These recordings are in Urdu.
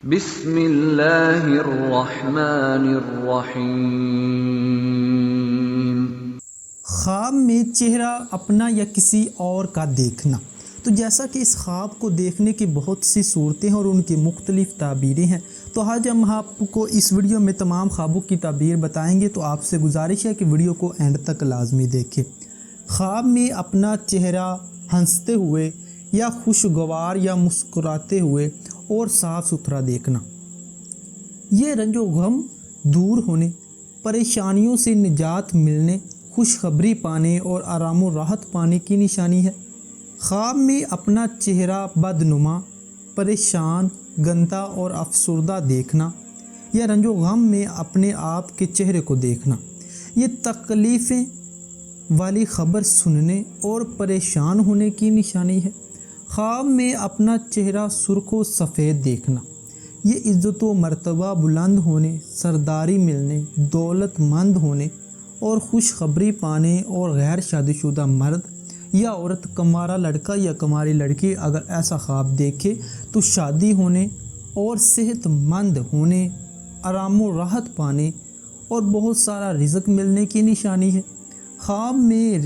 بسم اللہ الرحمن الرحیم۔ خواب میں چہرہ اپنا یا کسی اور کا دیکھنا۔ تو جیسا کہ اس خواب کو دیکھنے کی بہت سی صورتیں ہیں اور ان کی مختلف تعبیریں ہیں، تو آج ہم آپ کو اس ویڈیو میں تمام خوابوں کی تعبیر بتائیں گے، تو آپ سے گزارش ہے کہ ویڈیو کو اینڈ تک لازمی دیکھیں۔ خواب میں اپنا چہرہ ہنستے ہوئے یا خوشگوار یا مسکراتے ہوئے اور صاف ستھرا دیکھنا، یہ رنج و غم دور ہونے، پریشانیوں سے نجات ملنے، خوشخبری پانے اور آرام و راحت پانے کی نشانی ہے۔ خواب میں اپنا چہرہ بدنما، پریشان، گندا اور افسردہ دیکھنا یا رنج و غم میں اپنے آپ کے چہرے کو دیکھنا، یہ تکلیفیں والی خبر سننے اور پریشان ہونے کی نشانی ہے۔ خواب میں اپنا چہرہ سرخ و سفید دیکھنا، یہ عزت و مرتبہ بلند ہونے، سرداری ملنے، دولت مند ہونے اور خوشخبری پانے، اور غیر شادی شدہ مرد یا عورت، کمارا لڑکا یا کماری لڑکی اگر ایسا خواب دیکھے تو شادی ہونے اور صحت مند ہونے، آرام و راحت پانے اور بہت سارا رزق ملنے کی نشانی ہے۔ خواب میں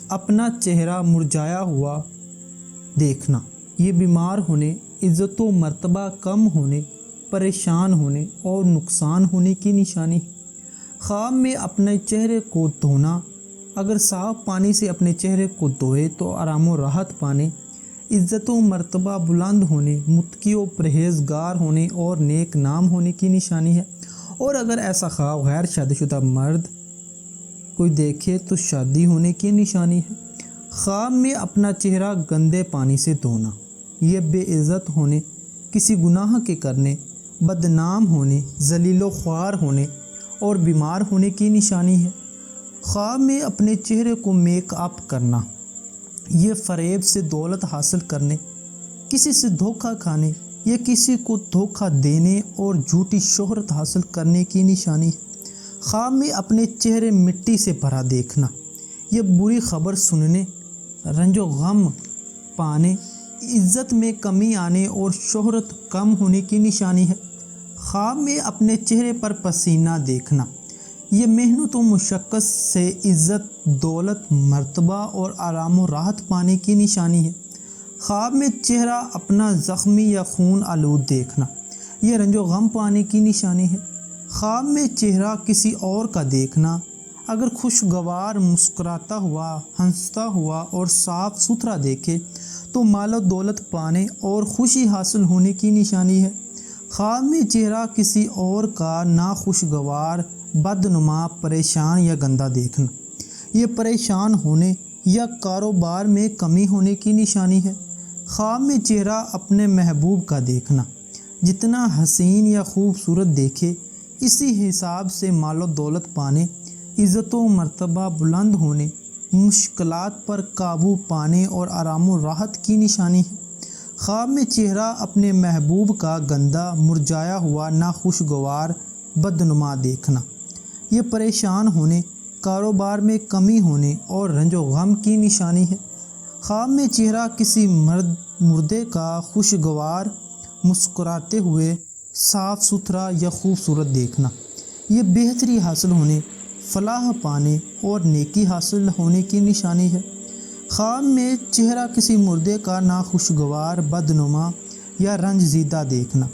اپنا چہرہ مرجھایا ہوا دیکھنا، یہ بیمار ہونے، عزت و مرتبہ کم ہونے، پریشان ہونے اور نقصان ہونے کی نشانی ہے۔ خواب میں اپنے چہرے کو دھونا، اگر صاف پانی سے اپنے چہرے کو دھوئے تو آرام و راحت پانے، عزت و مرتبہ بلند ہونے، متقی و پرہیزگار ہونے اور نیک نام ہونے کی نشانی ہے۔ اور اگر ایسا خواب غیر شادی شدہ مرد کوئی دیکھے تو شادی ہونے کی نشانی ہے۔ خواب میں اپنا چہرہ گندے پانی سے دھونا، یہ بے عزت ہونے، کسی گناہ کے کرنے، بدنام ہونے، ذلیل و خوار ہونے اور بیمار ہونے کی نشانی ہے۔ خواب میں اپنے چہرے کو میک اپ کرنا، یہ فریب سے دولت حاصل کرنے، کسی سے دھوکہ کھانے یا کسی کو دھوکہ دینے اور جھوٹی شہرت حاصل کرنے کی نشانی ہے۔ خواب میں اپنے چہرے مٹی سے بھرا دیکھنا، یہ بری خبر سننے، رنج و غم پانے، عزت میں کمی آنے اور شہرت کم ہونے کی نشانی ہے۔ خواب میں اپنے چہرے پر پسینہ دیکھنا، یہ محنت و مشقت سے عزت، دولت، مرتبہ اور آرام و راحت پانے کی نشانی ہے۔ خواب میں چہرہ اپنا زخمی یا خون آلود دیکھنا، یہ رنج و غم پانے کی نشانی ہے۔ خواب میں چہرہ کسی اور کا دیکھنا، اگر خوشگوار، مسکراتا ہوا، ہنستا ہوا اور صاف ستھرا دیکھے تو مال و دولت پانے اور خوشی حاصل ہونے کی نشانی ہے۔ خواب میں چہرہ کسی اور کا ناخوشگوار، بدنما، پریشان یا گندا دیکھنا، یہ پریشان ہونے یا کاروبار میں کمی ہونے کی نشانی ہے۔ خواب میں چہرہ اپنے محبوب کا دیکھنا، جتنا حسین یا خوبصورت دیکھے اسی حساب سے مال و دولت پانے، عزت و مرتبہ بلند ہونے، مشکلات پر قابو پانے اور آرام و راحت کی نشانی ہے۔ خواب میں چہرہ اپنے محبوب کا گندا، مرجھایا ہوا، ناخوشگوار، بدنما دیکھنا، یہ پریشان ہونے، کاروبار میں کمی ہونے اور رنج و غم کی نشانی ہے۔ خواب میں چہرہ کسی مردے کا خوشگوار، مسکراتے ہوئے، صاف ستھرا یا خوبصورت دیکھنا، یہ بہتری حاصل ہونے، فلاح پانے اور نیکی حاصل ہونے کی نشانی ہے۔ خواب میں چہرہ کسی مردے کا ناخوشگوار، بدنما یا رنج زیدہ دیکھنا،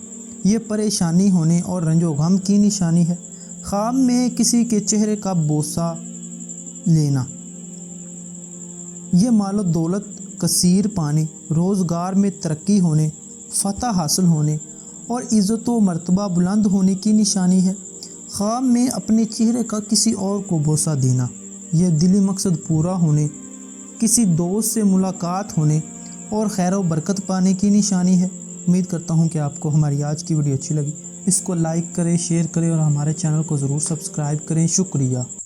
یہ پریشانی ہونے اور رنج و غم کی نشانی ہے۔ خواب میں کسی کے چہرے کا بوسہ لینا، یہ مال و دولت کثیر پانے، روزگار میں ترقی ہونے، فتح حاصل ہونے اور عزت و مرتبہ بلند ہونے کی نشانی ہے۔ خواب میں اپنے چہرے کا کسی اور کو بوسہ دینا، یہ دلی مقصد پورا ہونے، کسی دوست سے ملاقات ہونے اور خیر و برکت پانے کی نشانی ہے۔ امید کرتا ہوں کہ آپ کو ہماری آج کی ویڈیو اچھی لگی، اس کو لائک کریں، شیئر کریں اور ہمارے چینل کو ضرور سبسکرائب کریں۔ شکریہ۔